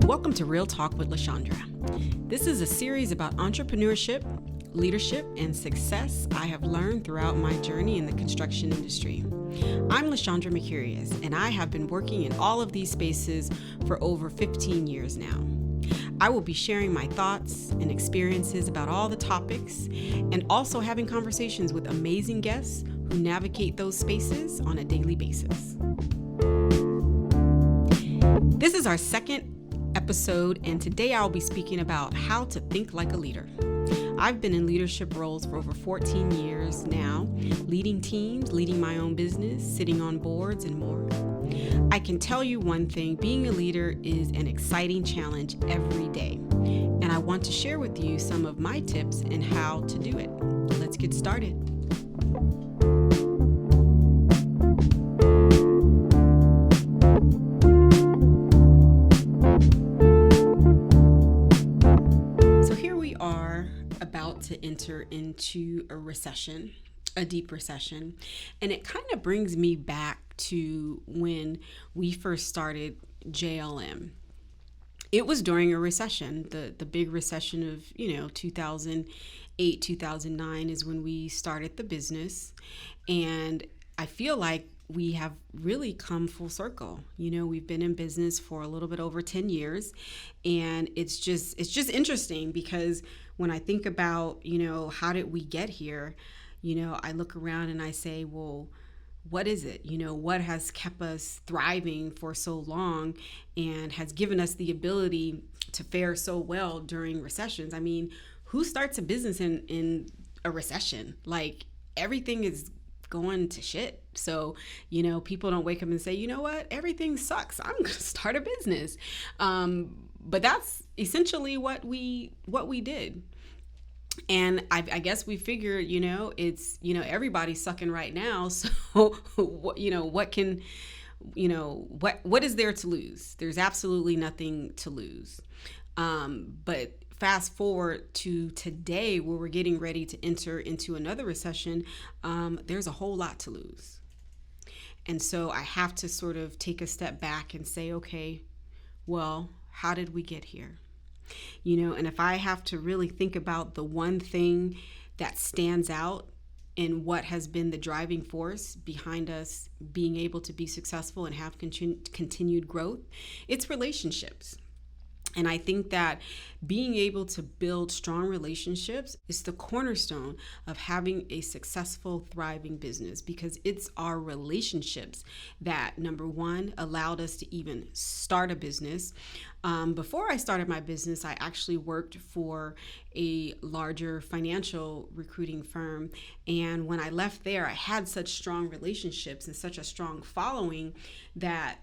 Welcome to Real Talk with LaShondra. This is a series about entrepreneurship, leadership, and success I have learned throughout my journey in the construction industry. I'm LaShondra Mercurius, and I have been working in all of these spaces for over 15 years now. I will be sharing my thoughts and experiences about all the topics and also having conversations with amazing guests who navigate those spaces on a daily basis. This is our second episode, and today I'll be speaking about how to think like a leader. I've been in leadership roles for over 14 years now, leading teams, leading my own business, sitting on boards, and more. I can tell you one thing, being a leader is an exciting challenge every day, and I want to share with you some of my tips and how to do it. Let's get started. To enter into a recession, a deep recession. And it kind of brings me back to when we first started JLM. It was during a recession, the big recession of, 2008, 2009 is when we started the business. And I feel like we have really come full circle. We've been in business for a little bit over 10 years. And it's just interesting because when I think about, how did we get here? I look around and I say, well, what is it? What has kept us thriving for so long and has given us the ability to fare so well during recessions? I mean, who starts a business in a recession? Like, everything is going to shit. So, people don't wake up and say, you know what, everything sucks, I'm going to start a business. But that's essentially what we did. And I guess we figured, it's, everybody's sucking right now. So, what is there to lose? There's absolutely nothing to lose. But fast forward to today, where we're getting ready to enter into another recession, there's a whole lot to lose. And so I have to sort of take a step back and say, okay, well, how did we get here? And if I have to really think about the one thing that stands out in what has been the driving force behind us being able to be successful and have continued growth, it's relationships. And I think that being able to build strong relationships is the cornerstone of having a successful, thriving business, because it's our relationships that, number one, allowed us to even start a business. Before I started my business, I actually worked for a larger financial recruiting firm. And when I left there, I had such strong relationships and such a strong following that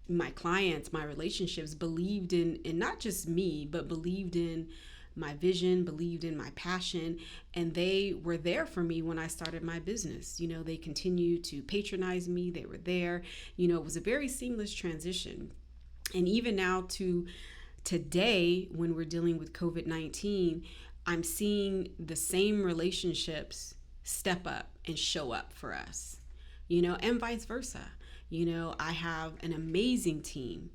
my clients, my relationships believed in not just me, but believed in my vision, believed in my passion, and they were there for me when I started my business. They continued to patronize me. They were there. It was a very seamless transition. And even now to today, when we're dealing with COVID-19, I'm seeing the same relationships step up and show up for us, and vice versa. I have an amazing team,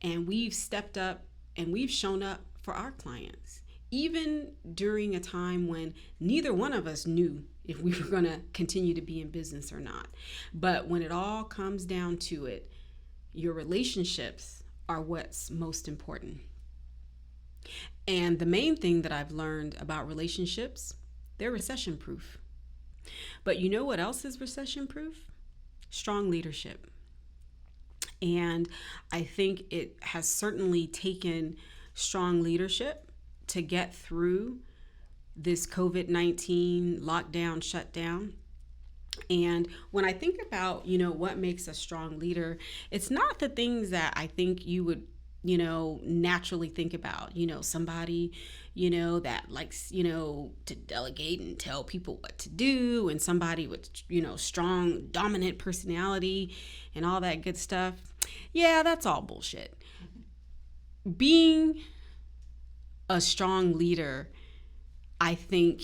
and we've stepped up and we've shown up for our clients, even during a time when neither one of us knew if we were going to continue to be in business or not. But when it all comes down to it, your relationships are what's most important. And the main thing that I've learned about relationships, they're recession proof. But you know what else is recession proof? Strong leadership. And I think it has certainly taken strong leadership to get through this COVID-19 lockdown, shutdown. And when I think about, what makes a strong leader, it's not the things that I think you would, naturally think about, somebody, that likes, to delegate and tell people what to do, and somebody with, strong, dominant personality and all that good stuff. Yeah, that's all bullshit. Being a strong leader, I think,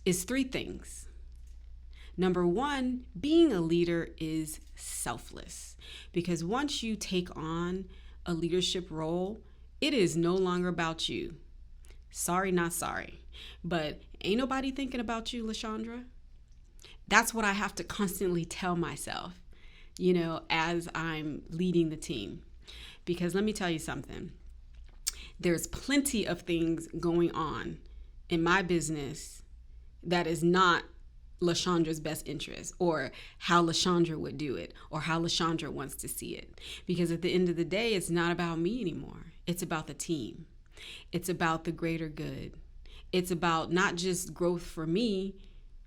is three things. Number one, being a leader is selfless, because once you take on a leadership role, it is no longer about you. Sorry, not sorry. But ain't nobody thinking about you, LaShondra. That's what I have to constantly tell myself, as I'm leading the team. Because let me tell you something. There's plenty of things going on in my business that is not LaShondra's best interest, or how LaShondra would do it, or how LaShondra wants to see it. Because at the end of the day, it's not about me anymore. It's about the team. It's about the greater good. It's about not just growth for me,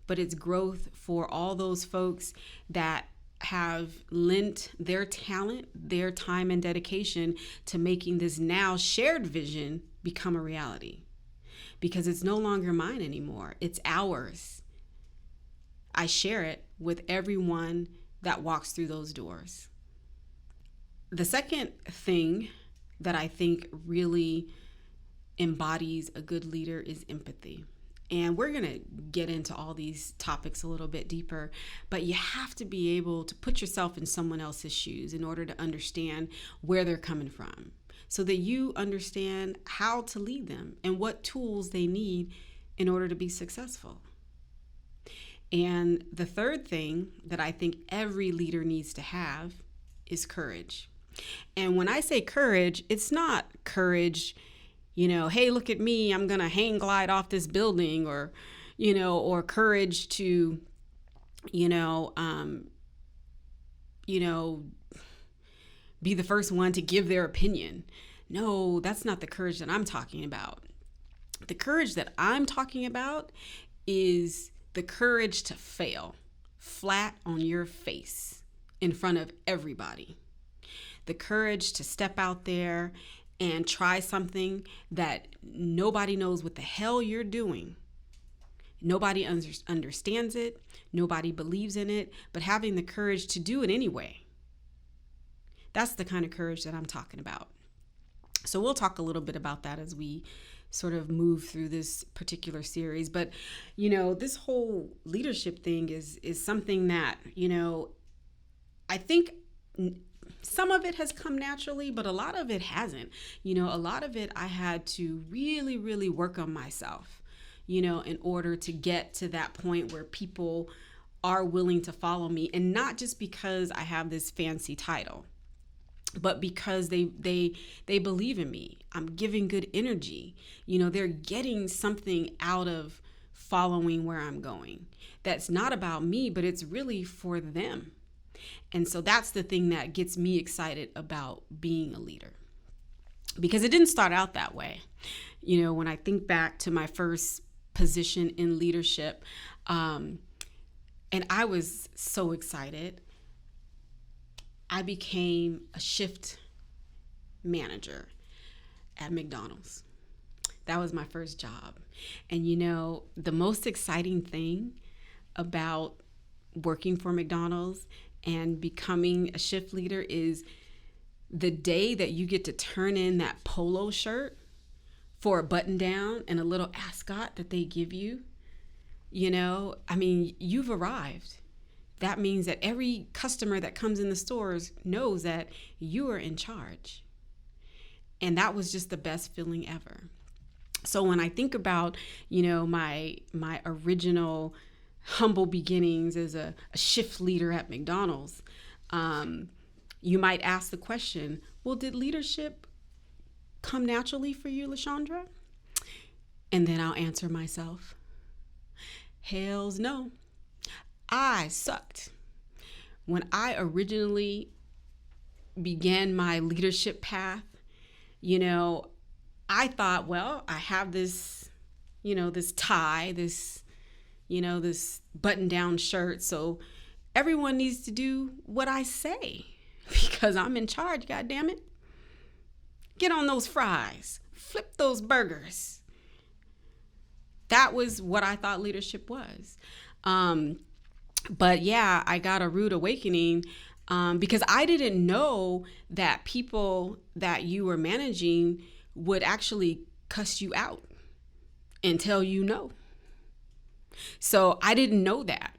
but it's growth for all those folks that have lent their talent, their time and dedication to making this now shared vision become a reality. Because it's no longer mine anymore. It's ours. I share it with everyone that walks through those doors. The second thing that I think really embodies a good leader is empathy. And we're going to get into all these topics a little bit deeper, but you have to be able to put yourself in someone else's shoes in order to understand where they're coming from, so that you understand how to lead them and what tools they need in order to be successful. And the third thing that I think every leader needs to have is courage. And when I say courage, it's not courage, hey, look at me, I'm going to hang glide off this building, or courage to, be the first one to give their opinion. No, that's not the courage that I'm talking about. The courage that I'm talking about is the courage to fail flat on your face in front of everybody. The courage to step out there and try something that nobody knows what the hell you're doing. Nobody understands it. Nobody believes in it, but having the courage to do it anyway. That's the kind of courage that I'm talking about. So we'll talk a little bit about that as we sort of move through this particular series. But, this whole leadership thing is something that, I think some of it has come naturally, but a lot of it hasn't. A lot of it I had to really, really work on myself, in order to get to that point where people are willing to follow me. And not just because I have this fancy title, but because they believe in me. I'm giving good energy. They're getting something out of following where I'm going. That's not about me, but it's really for them. And so that's the thing that gets me excited about being a leader. Because it didn't start out that way. When I think back to my first position in leadership, and I was so excited, I became a shift manager at McDonald's. That was my first job. And the most exciting thing about working for McDonald's and becoming a shift leader is the day that you get to turn in that polo shirt for a button down and a little ascot that they give you. You've arrived. That means that every customer that comes in the stores knows that you are in charge. And that was just the best feeling ever. So when I think about, my original humble beginnings as a shift leader at McDonald's, you might ask the question, well, did leadership come naturally for you, LaShondra? And then I'll answer myself, hells no. I sucked. When I originally began my leadership path, I thought, well, I have this, this tie, this button-down shirt, so everyone needs to do what I say because I'm in charge, goddammit. Get on those fries. Flip those burgers. That was what I thought leadership was. But yeah, I got a rude awakening because I didn't know that people that you were managing would actually cuss you out and tell you no. So I didn't know that.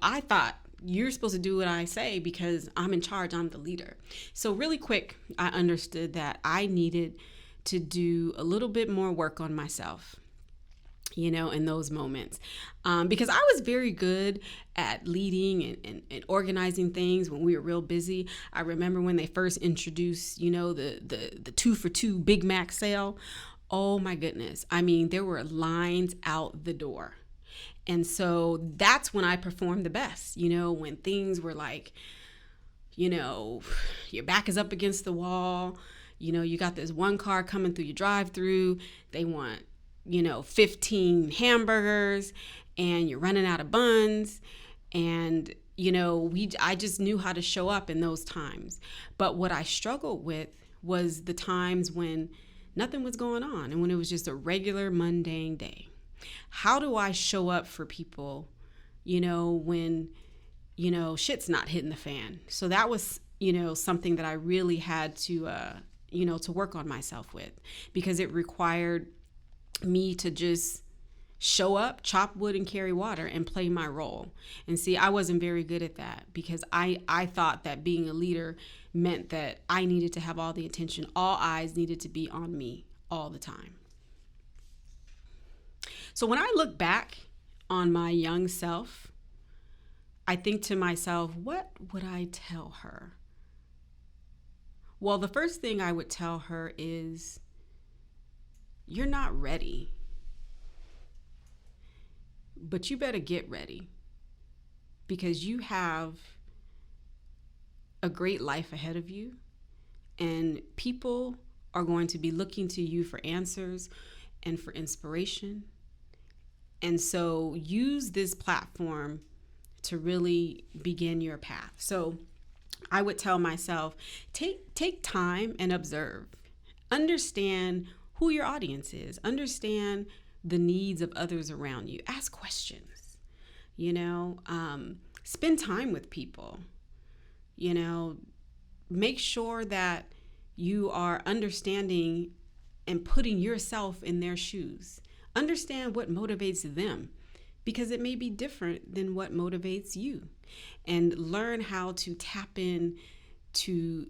I thought you're supposed to do what I say because I'm in charge, I'm the leader. So really quick, I understood that I needed to do a little bit more work on myself, in those moments. Because I was very good at leading and organizing things when we were real busy. I remember when they first introduced, the 2 for $2 Big Mac sale. Oh my goodness. I mean, there were lines out the door. And so that's when I performed the best, when things were like, your back is up against the wall, you got this one car coming through your drive-through, they want 15 hamburgers and you're running out of buns. And, I just knew how to show up in those times. But what I struggled with was the times when nothing was going on and when it was just a regular mundane day. How do I show up for people, when, shit's not hitting the fan? So that was, something that I really had to, to work on myself with, because it required me to just show up, chop wood and carry water and play my role. And see, I wasn't very good at that because I thought that being a leader meant that I needed to have all the attention. All eyes needed to be on me all the time. So when I look back on my young self, I think to myself, what would I tell her? Well, the first thing I would tell her is, you're not ready, but you better get ready, because you have a great life ahead of you, and people are going to be looking to you for answers and for inspiration. And so use this platform to really begin your path. So I would tell myself, take time and observe. Understand who your audience is. Understand the needs of others around you. Ask questions. Spend time with people. Make sure that you are understanding and putting yourself in their shoes. Understand what motivates them, because it may be different than what motivates you. And learn how to tap in to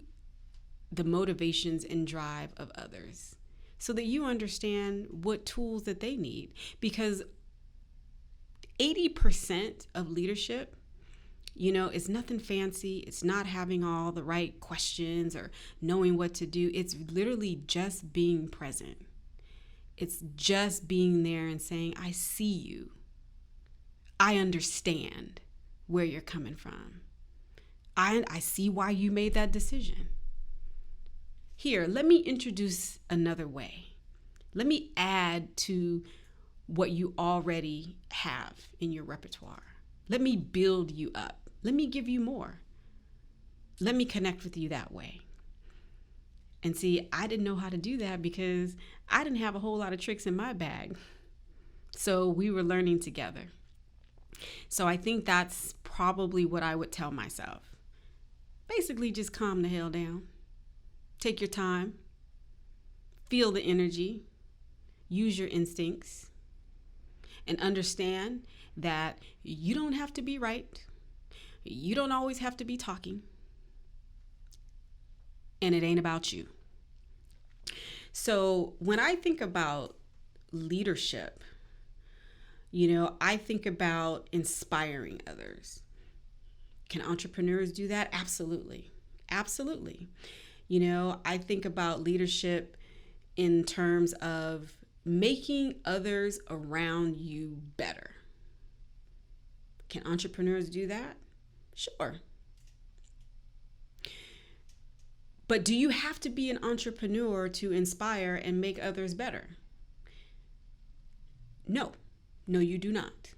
the motivations and drive of others, so that you understand what tools that they need. Because 80% of leadership, it's nothing fancy. It's not having all the right questions or knowing what to do. It's literally just being present. It's just being there and saying, I see you. I understand where you're coming from. I see why you made that decision. Here, let me introduce another way. Let me add to what you already have in your repertoire. Let me build you up. Let me give you more. Let me connect with you that way. And see, I didn't know how to do that because I didn't have a whole lot of tricks in my bag. So we were learning together. So I think that's probably what I would tell myself. Basically, just calm the hell down. Take your time. Feel the energy. Use your instincts. And understand that you don't have to be right. You don't always have to be talking. And it ain't about you. So when I think about leadership, I think about inspiring others. Can entrepreneurs do that? Absolutely. Absolutely. I think about leadership in terms of making others around you better. Can entrepreneurs do that? Sure. But do you have to be an entrepreneur to inspire and make others better? No, you do not.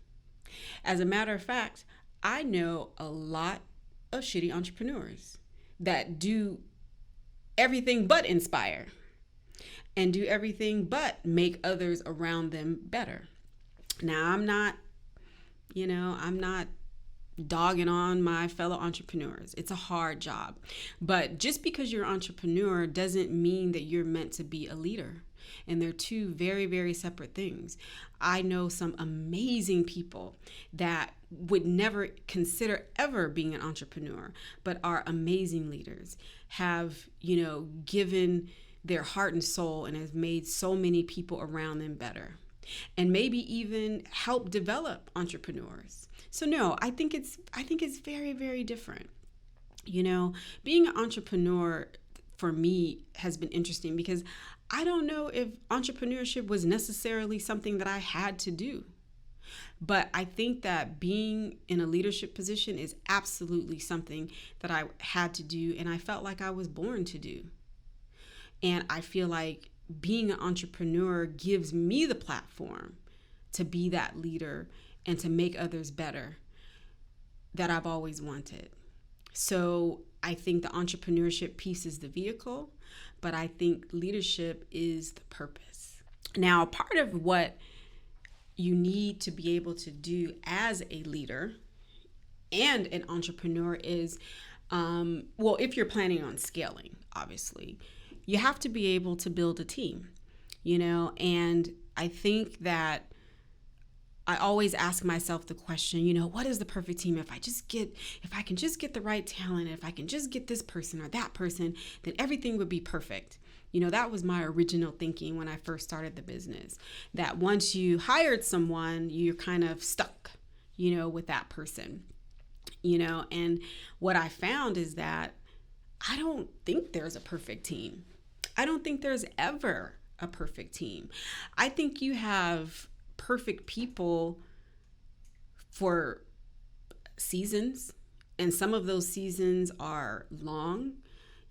As a matter of fact, I know a lot of shitty entrepreneurs that do everything but inspire and do everything but make others around them better. Now, I'm not dogging on my fellow entrepreneurs. It's a hard job. But just because you're an entrepreneur doesn't mean that you're meant to be a leader. And they're two very, very separate things. I know some amazing people that would never consider ever being an entrepreneur, but are amazing leaders, have, given their heart and soul and has made so many people around them better, and maybe even help develop entrepreneurs. So no, I think it's very, very different. Being an entrepreneur for me has been interesting because I don't know if entrepreneurship was necessarily something that I had to do. But I think that being in a leadership position is absolutely something that I had to do, and I felt like I was born to do. And I feel like being an entrepreneur gives me the platform to be that leader and to make others better that I've always wanted. So I think the entrepreneurship piece is the vehicle, but I think leadership is the purpose. Now, part of what you need to be able to do as a leader and an entrepreneur is, if you're planning on scaling, obviously, you have to be able to build a team, and I think that I always ask myself the question, what is the perfect team? If I can just get the right talent, if I can just get this person or that person, then everything would be perfect. That was my original thinking when I first started the business, that once you hired someone, you're kind of stuck, with that person, and what I found is that I don't think there's a perfect team. I don't think there's ever a perfect team. I think you have perfect people for seasons, and some of those seasons are long,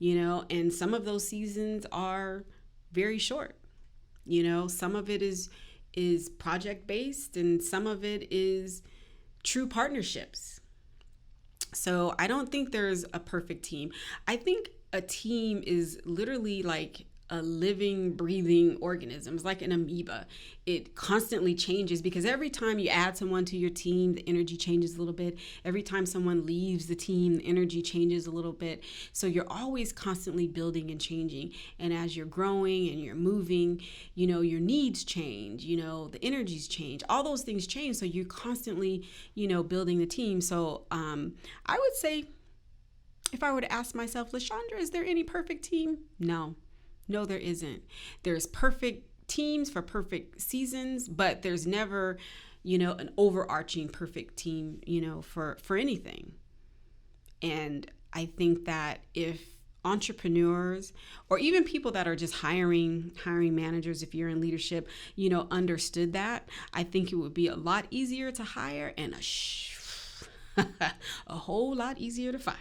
and some of those seasons are very short. Some of it is project based, and some of it is true partnerships. So I don't think there's a perfect team. I think a team is literally like a living, breathing organism. It's like an amoeba. It constantly changes because every time you add someone to your team, the energy changes a little bit. Every time someone leaves the team, the energy changes a little bit. So you're always constantly building and changing. And as you're growing and you're moving, your needs change, the energies change, all those things change. So you're constantly, building the team. So I would say, if I were to ask myself, LaShondra, is there any perfect team? No, there isn't. There's perfect teams for perfect seasons, but there's never, an overarching perfect team, for anything. And I think that if entrepreneurs or even people that are just hiring managers, if you're in leadership, understood that, I think it would be a lot easier to hire and a whole lot easier to fire.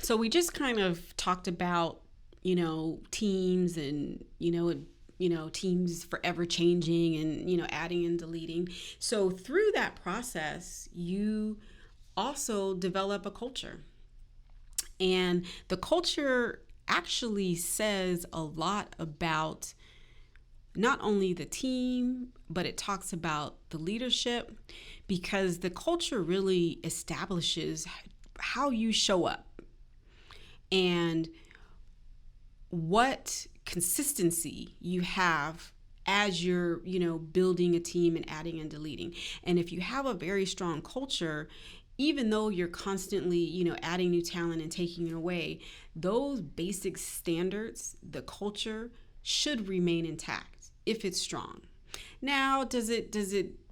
So we just kind of talked about teams and, teams forever changing and, adding and deleting. So through that process, you also develop a culture. And the culture actually says a lot about not only the team, but it talks about the leadership, because the culture really establishes how you show up and what consistency you have as you're, building a team and adding and deleting. And if you have a very strong culture, even though you're constantly, adding new talent and taking it away, those basic standards, the culture should remain intact if it's strong. Now, does it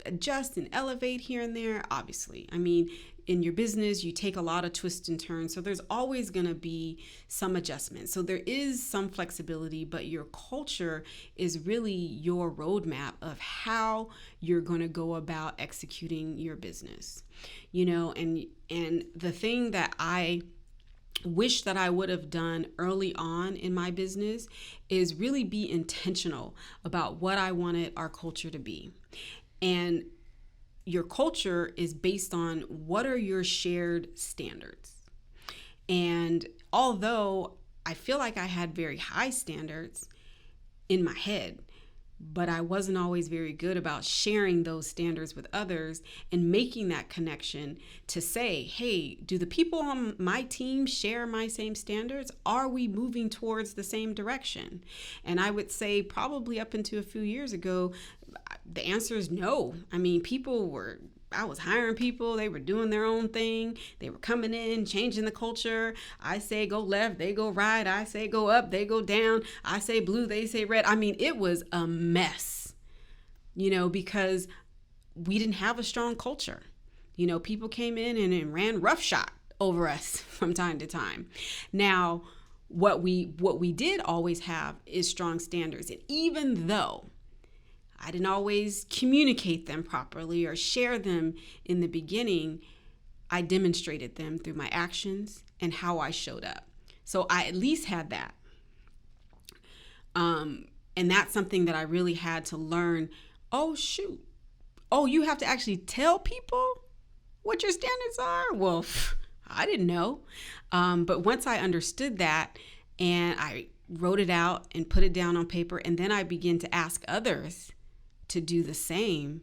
adjust and elevate here and there? Obviously. I mean, in your business, you take a lot of twists and turns. So there's always going to be some adjustment. So there is some flexibility, but your culture is really your roadmap of how you're going to go about executing your business. And the thing that I wish that I would have done early on in my business is really be intentional about what I wanted our culture to be. And your culture is based on what are your shared standards. And although I feel like I had very high standards in my head, but I wasn't always very good about sharing those standards with others and making that connection to say, hey, do the people on my team share my same standards? Are we moving towards the same direction? And I would say probably up until a few years ago, the answer is no. I mean, people were I was hiring people. They were doing their own thing. They were coming in, changing the culture. I say go left, they go right. I say go up, they go down. I say blue, they say red. I mean, it was a mess, because we didn't have a strong culture. People came in and ran roughshod over us from time to time. Now, what we did always have is strong standards. And even though I didn't always communicate them properly or share them in the beginning, I demonstrated them through my actions and how I showed up. So I at least had that. And that's something that I really had to learn. Oh, shoot. Oh, you have to actually tell people what your standards are? Well, I didn't know. But once I understood that and I wrote it out and put it down on paper, and then I began to ask others to do the same,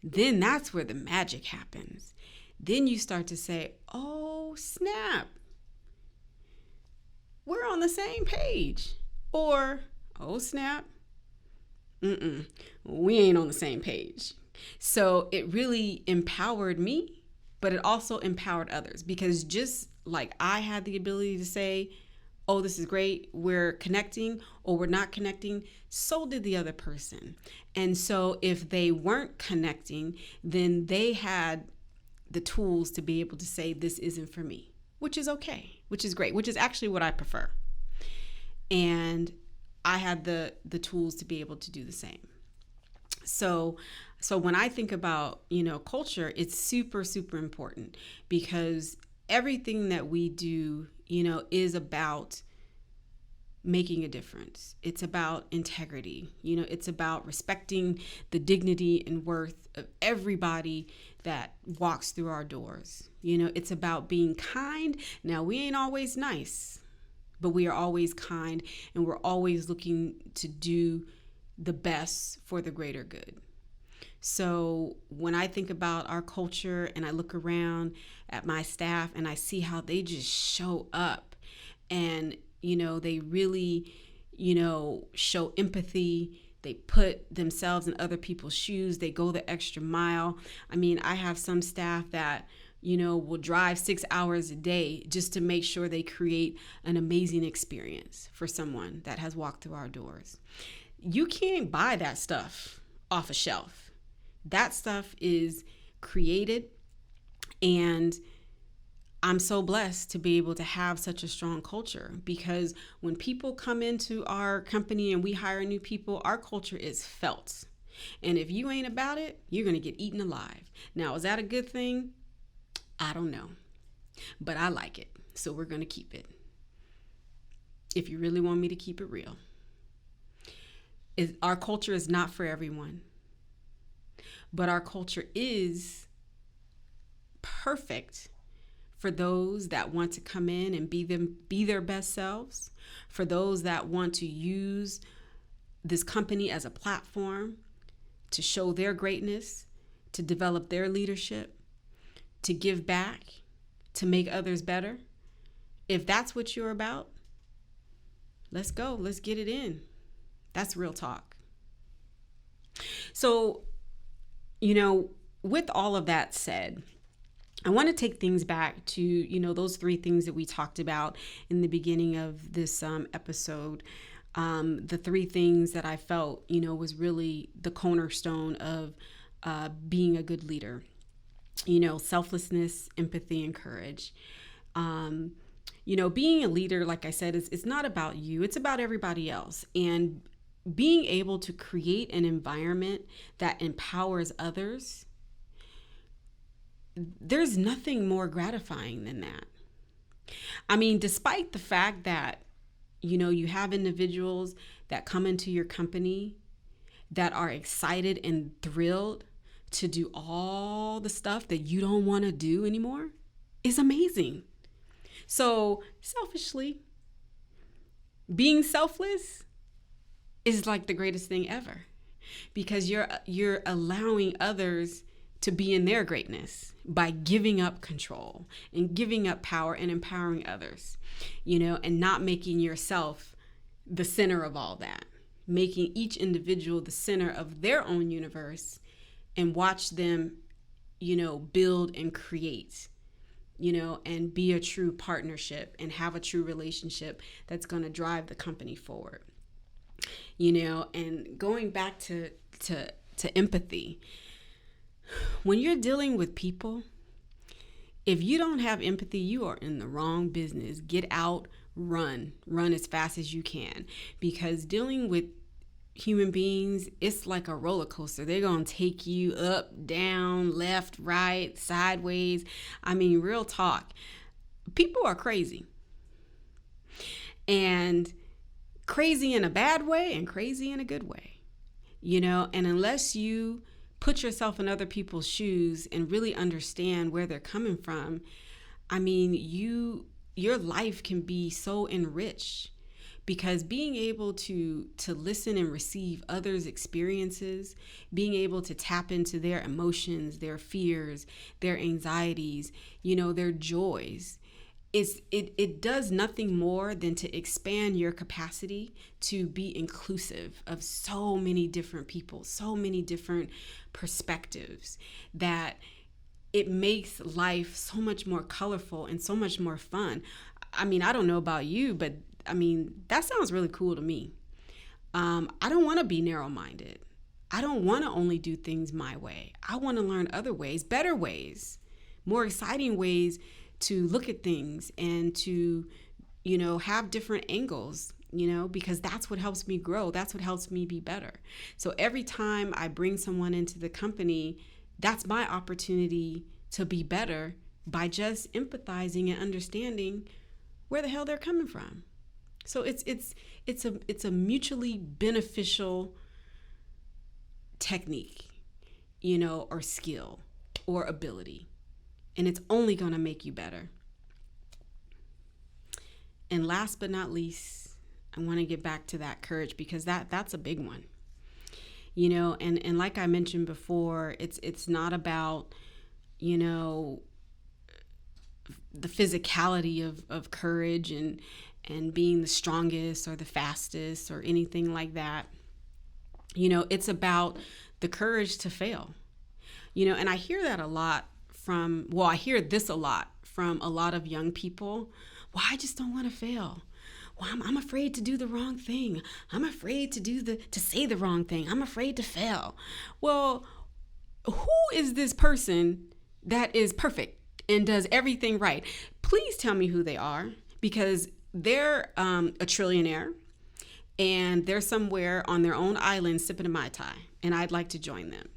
then that's where the magic happens. Then you start to say, oh, snap, we're on the same page. Or, oh, snap, we ain't on the same page. So it really empowered me, but it also empowered others, because just like I had the ability to say, oh, this is great, we're connecting, or we're not connecting, so did the other person. And so if they weren't connecting, then they had the tools to be able to say, this isn't for me, which is okay, which is great, which is actually what I prefer. And I had the tools to be able to do the same. So when I think about, culture, it's super, super important, because everything that we do, is about making a difference. It's about integrity. It's about respecting the dignity and worth of everybody that walks through our doors. It's about being kind. Now, we ain't always nice, but we are always kind, and we're always looking to do the best for the greater good. So when I think about our culture and I look around at my staff and I see how they just show up and, they really, show empathy. They put themselves in other people's shoes. They go the extra mile. I mean, I have some staff that, will drive 6 hours a day just to make sure they create an amazing experience for someone that has walked through our doors. You can't buy that stuff off a shelf. That stuff is created, and I'm so blessed to be able to have such a strong culture, because when people come into our company and we hire new people, our culture is felt. And if you ain't about it, you're going to get eaten alive. Now, is that a good thing? I don't know, but I like it. So we're going to keep it. If you really want me to keep it real, our culture is not for everyone, but our culture is perfect for those that want to come in and be their best selves, for those that want to use this company as a platform to show their greatness, to develop their leadership, to give back, to make others better. If that's what you're about, let's go. Let's get it in. That's real talk. So, with all of that said, I want to take things back to, those 3 things that we talked about in the beginning of this episode. The 3 things that I felt, was really the cornerstone of being a good leader. Selflessness, empathy, and courage. Being a leader, like I said, it's not about you. It's about everybody else. And being able to create an environment that empowers others, there's nothing more gratifying than that. I mean, despite the fact that, you have individuals that come into your company that are excited and thrilled to do all the stuff that you don't want to do anymore, is amazing. So selfishly, being selfless is like the greatest thing ever, because you're allowing others to be in their greatness by giving up control and giving up power and empowering others, and not making yourself the center of all that, making each individual the center of their own universe, and watch them build and create, and be a true partnership and have a true relationship that's going to drive the company forward. And going back to empathy, when you're dealing with people, if you don't have empathy, you are in the wrong business. Get out, run as fast as you can, because dealing with human beings, it's like a roller coaster. They're going to take you up, down, left, right, sideways. I mean, real talk. People are crazy. And crazy in a bad way and crazy in a good way. And unless you put yourself in other people's shoes and really understand where they're coming from, I mean, your life can be so enriched, because being able to listen and receive others' experiences, being able to tap into their emotions, their fears, their anxieties, their joys, it does nothing more than to expand your capacity to be inclusive of so many different people, so many different perspectives, that it makes life so much more colorful and so much more fun. I mean, I don't know about you, but I mean, that sounds really cool to me. I don't want to be narrow-minded. I don't want to only do things my way. I want to learn other ways, better ways, more exciting ways to look at things and to, have different angles, because that's what helps me grow. That's what helps me be better. So every time I bring someone into the company, that's my opportunity to be better by just empathizing and understanding where the hell they're coming from. So it's a mutually beneficial technique, or skill or ability. And it's only going to make you better. And last but not least, I want to get back to that courage, because that's a big one. And like I mentioned before, it's not about, the physicality of courage and being the strongest or the fastest or anything like that. It's about the courage to fail. And I hear that a lot I hear this a lot from a lot of young people. Well, I just don't want to fail. Well, I'm afraid to do the wrong thing. I'm afraid to say the wrong thing. I'm afraid to fail. Well, who is this person that is perfect and does everything right? Please tell me who they are, because they're a trillionaire and they're somewhere on their own island sipping a Mai Tai, and I'd like to join them.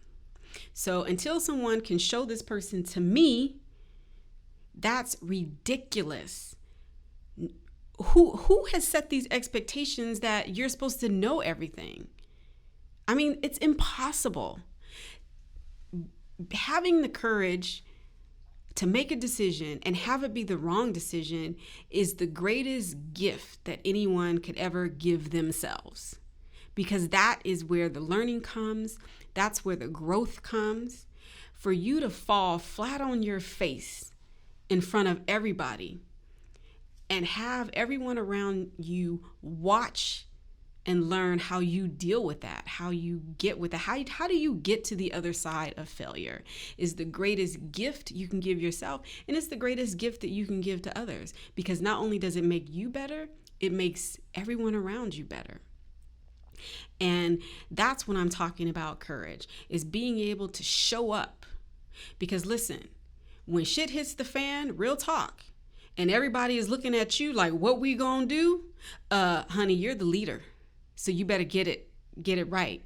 So until someone can show this person to me, that's ridiculous. Who has set these expectations that you're supposed to know everything? I mean, it's impossible. Having the courage to make a decision and have it be the wrong decision is the greatest gift that anyone could ever give themselves, because that is where the learning comes. That's where the growth comes. For you to fall flat on your face in front of everybody and have everyone around you watch and learn how you deal with that, how you get with that, how do you get to the other side of failure, is the greatest gift you can give yourself. And it's the greatest gift that you can give to others, because not only does it make you better, it makes everyone around you better. And that's when I'm talking about courage, is being able to show up. Because listen, when shit hits the fan, real talk, and everybody is looking at you like, what we gonna do? Honey, you're the leader. So you better get it right.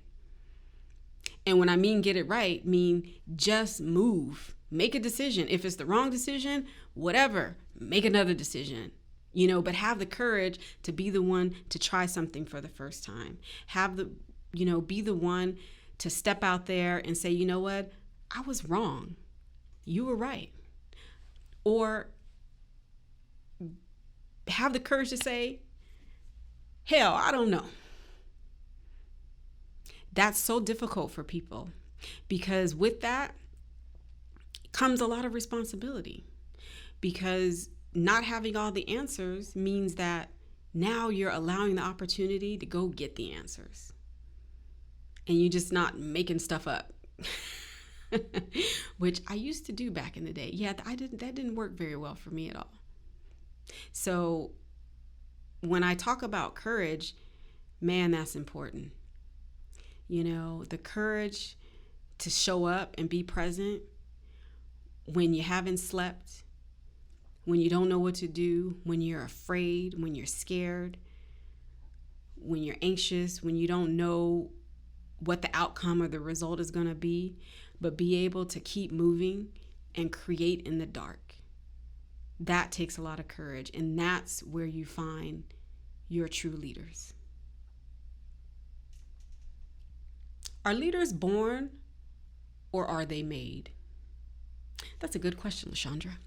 And when I mean get it right, mean just move. Make a decision. If it's the wrong decision, whatever, make another decision. But have the courage to be the one to try something for the first time. Be the one to step out there and say, you know what? I was wrong. You were right. Or have the courage to say, hell, I don't know. That's so difficult for people, because with that comes a lot of responsibility, because not having all the answers means that now you're allowing the opportunity to go get the answers, and you're just not making stuff up. which I used to do back in the day. Yeah, that didn't work very well for me at all. So when I talk about courage, man, that's important. The courage to show up and be present when you haven't slept, when you don't know what to do, when you're afraid, when you're scared, when you're anxious, when you don't know what the outcome or the result is going to be, but be able to keep moving and create in the dark. That takes a lot of courage, and that's where you find your true leaders. Are leaders born or are they made? That's a good question, LaShondra.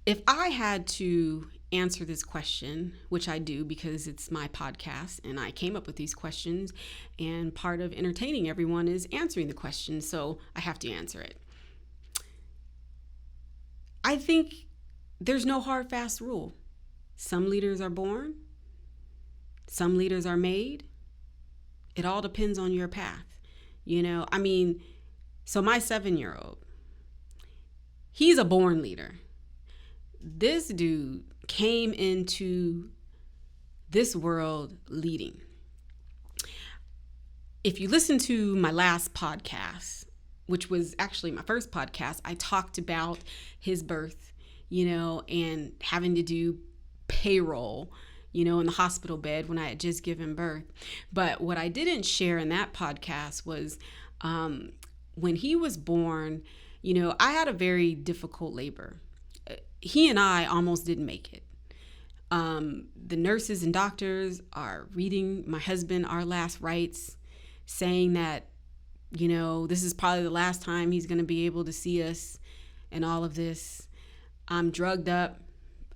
If I had to answer this question, which I do because it's my podcast and I came up with these questions, and part of entertaining everyone is answering the question, so I have to answer it. I think there's no hard, fast rule. Some leaders are born, some leaders are made. It all depends on your path. So my 7-year-old, he's a born leader. This dude came into this world leading. If you listen to my last podcast, which was actually my first podcast, I talked about his birth, and having to do payroll, in the hospital bed when I had just given birth. But what I didn't share in that podcast was when he was born, I had a very difficult labor. He and I almost didn't make it. The nurses and doctors are reading my husband our last rites, saying that, this is probably the last time he's going to be able to see us and all of this. I'm drugged up.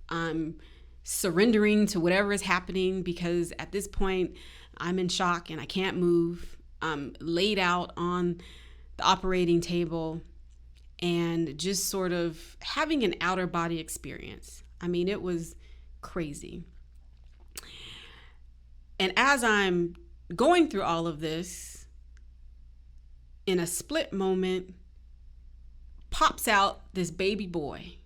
I'm surrendering to whatever is happening because at this point I'm in shock and I can't move. I'm laid out on the operating table and just sort of having an outer body experience. It was crazy. And as I'm going through all of this, in a split moment, pops out this baby boy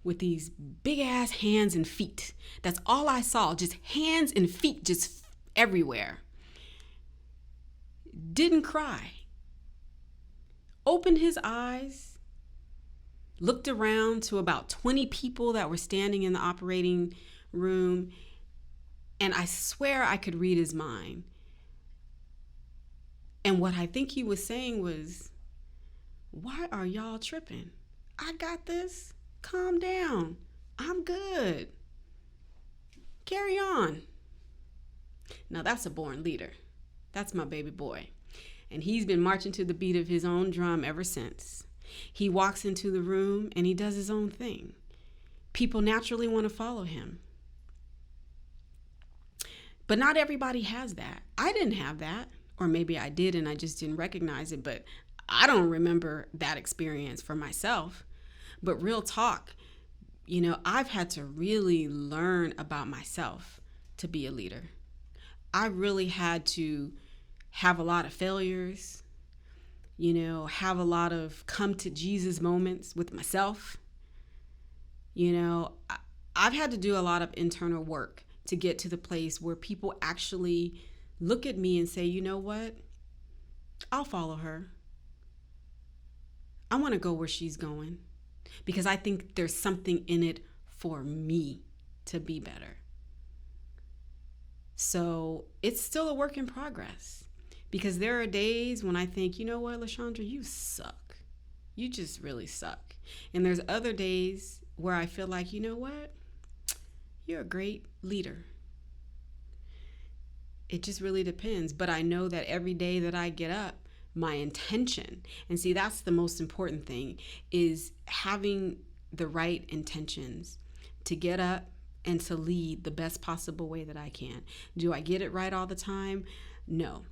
with these big ass hands and feet. That's all I saw, just hands and feet just everywhere. Didn't cry. Opened his eyes, looked around to about 20 people that were standing in the operating room, and I swear I could read his mind. And what I think he was saying was, why are y'all tripping? I got this. Calm down. I'm good. Carry on. Now that's a born leader. That's my baby boy. And he's been marching to the beat of his own drum ever since. He walks into the room and he does his own thing. People naturally want to follow him. But not everybody has that. I didn't have that. Or maybe I did and I just didn't recognize it. But I don't remember that experience for myself. But real talk, I've had to really learn about myself to be a leader. I really had to have a lot of failures, have a lot of come to Jesus moments with myself. I've had to do a lot of internal work to get to the place where people actually look at me and say, you know what? I'll follow her. I want to go where she's going because I think there's something in it for me to be better. So it's still a work in progress because there are days when I think, you know what, LaShondra, you suck. You just really suck. And there's other days where I feel like, you know what, you're a great leader. It just really depends. But I know that every day that I get up, my intention, and see, that's the most important thing, is having the right intentions to get up and to lead the best possible way that I can. Do I get it right all the time? No,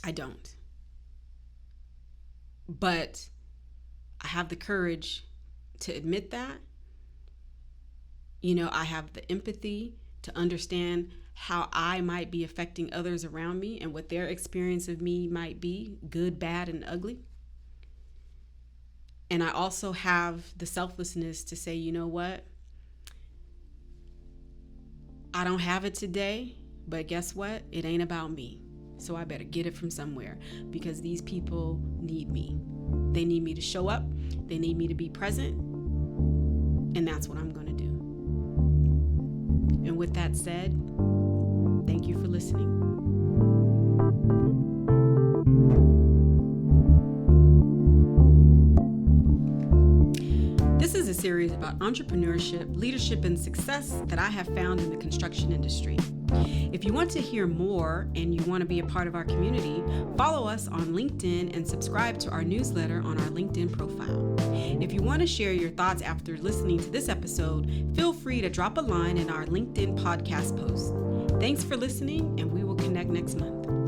I don't. But I have the courage to admit that. I have the empathy to understand how I might be affecting others around me and what their experience of me might be, good, bad, and ugly. And I also have the selflessness to say, you know what? I don't have it today, but guess what? It ain't about me. So I better get it from somewhere, because these people need me. They need me to show up. They need me to be present. And that's what I'm going to do. And with that said, thank you for listening. This is a series about entrepreneurship, leadership, and success that I have found in the construction industry. If you want to hear more and you want to be a part of our community, follow us on LinkedIn and subscribe to our newsletter on our LinkedIn profile. If you want to share your thoughts after listening to this episode, feel free to drop a line in our LinkedIn podcast post. Thanks for listening, and we will connect next month.